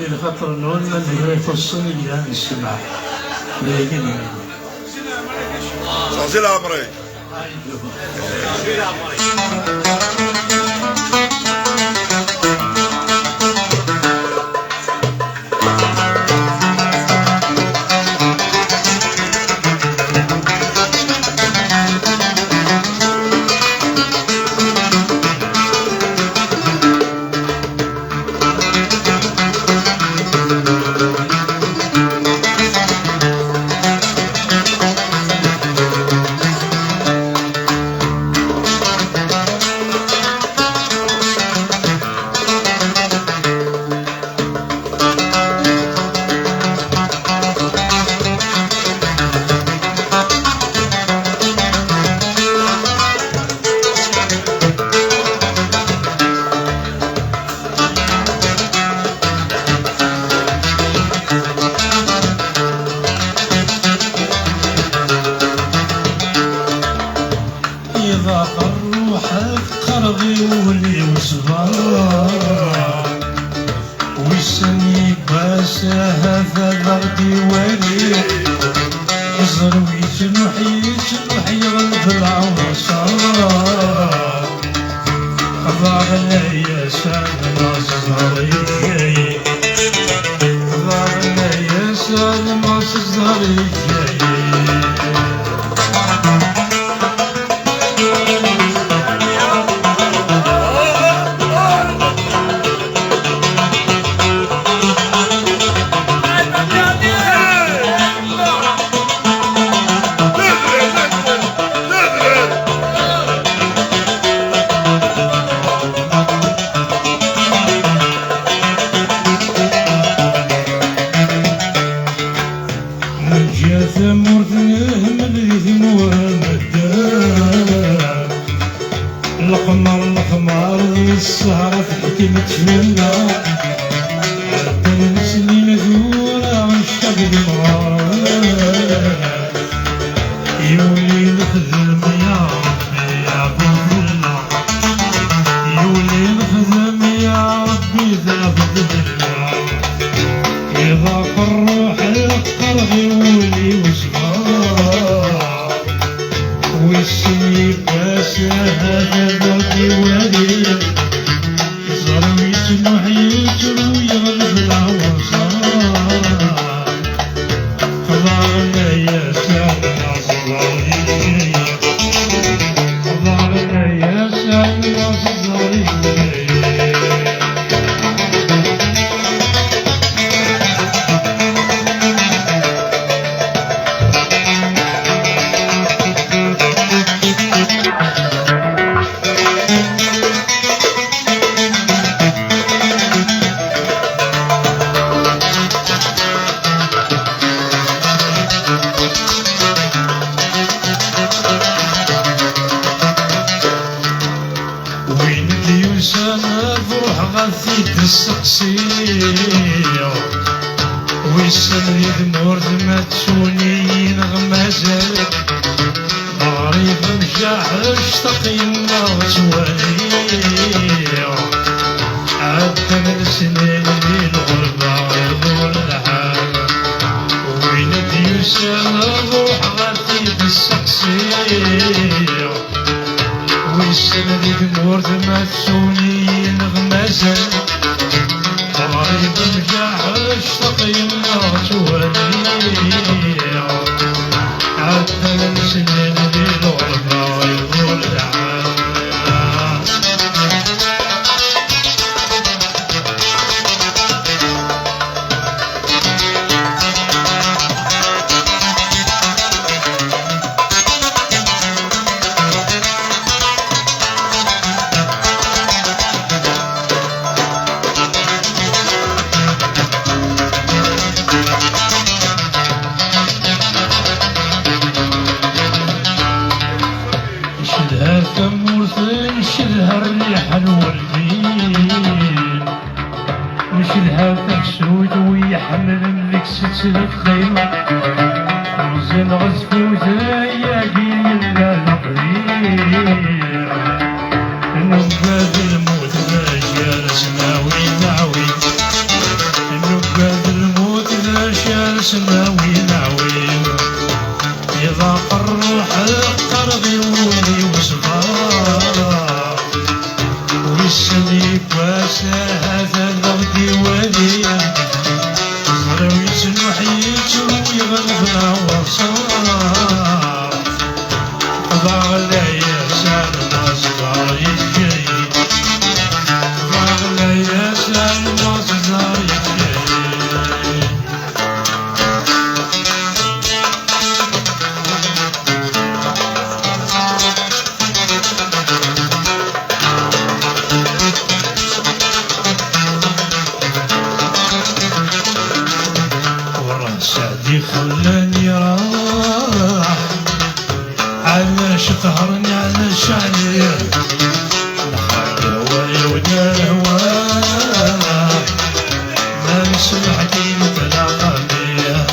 لخاطر نولنا اللي يفصل لي السماح لكن صافي العمري ولي وصغار ويسني باسها فالارض ولي زروي تنوح يغلب العوصار ضاغنا يا سالم الزهري ضاغنا يا سالم الزهري القمر السهرة تحكي متفنى عدنا سنين ذورة عشاق المغار يولي نخدم يا ربي يا فضلنا يولي نخدم يا ربي ذا فضلنا يضاق الروح القرغ يولي وصغار ويسيب باسها ذاك ولي زروي تنوح يجرو يغلب العوصار ضاغنا يا سالم الزهري ضاغنا يا سالم الزهري غثيت السقسية ويسن يدمر ما تسوني نغمازل غريب مشاح اشتقي النار توالي عدى من سنين الغربة يضر الحال وين ديوسان الروح غثيت السقسية ويسن يدمر ما تسوني نغمازل غريب مشاح اشتقي النار توالي عدى من سنين الغربة يضر الحال نشدها الريح الوالدين نشدها تحسود ويحمل لك سلسلة خيمة وزن غزفوت يا قيل لا نقرير نبات الموت ما جالس ناوي ناوي تحكرني على شعني نحب هوايا ودار هوا ما نسمح كي نتلاقى بيا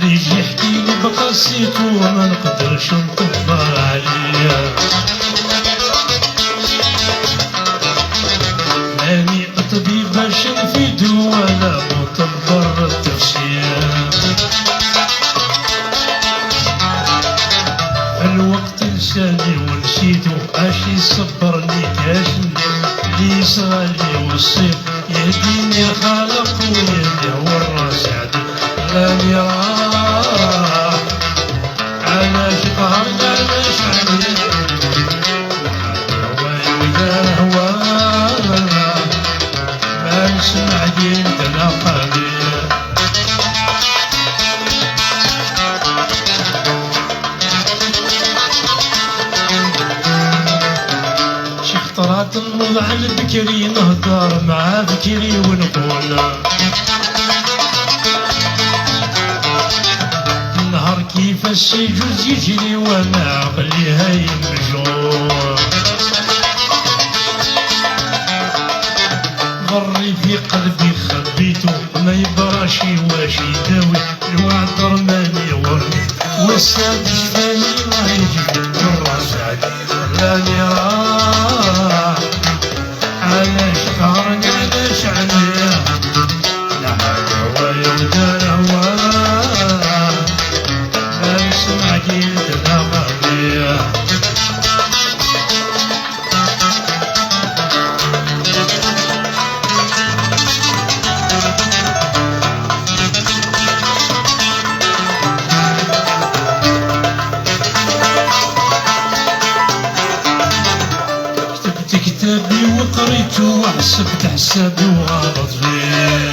اللي يجي يحكيلي بقاسيته وما نقدرش نطبر عليا ماني طبيب باش نفيدو ولا مطبر التفسير الوقت لساني ونسيتو اش يصبرني كاش اللي يصغالي والصيف يهديني الخالق ويهدي هو الراس عدل راني راح علاش قهرني علاش عليك هوايا ودار هوا ما نسمع دين تلاقى بيا شي خطرات نوض على بكري نهدر مع بكري ونقول النهار كيفاش يجوز يجري وانا عقلي هايم مجروح غري في قلبي خبيتو ما يبراش واش يداوي الوعد رماني ورمي والساد جفاني ما يجي الراس عدي راني راح علاش قهرني علاش عليا نحب هوايا ودار هوا ما نسمع كي نتلاقى بيا كتبت كتابي وقريته وحسبت حسابي وغلط فيه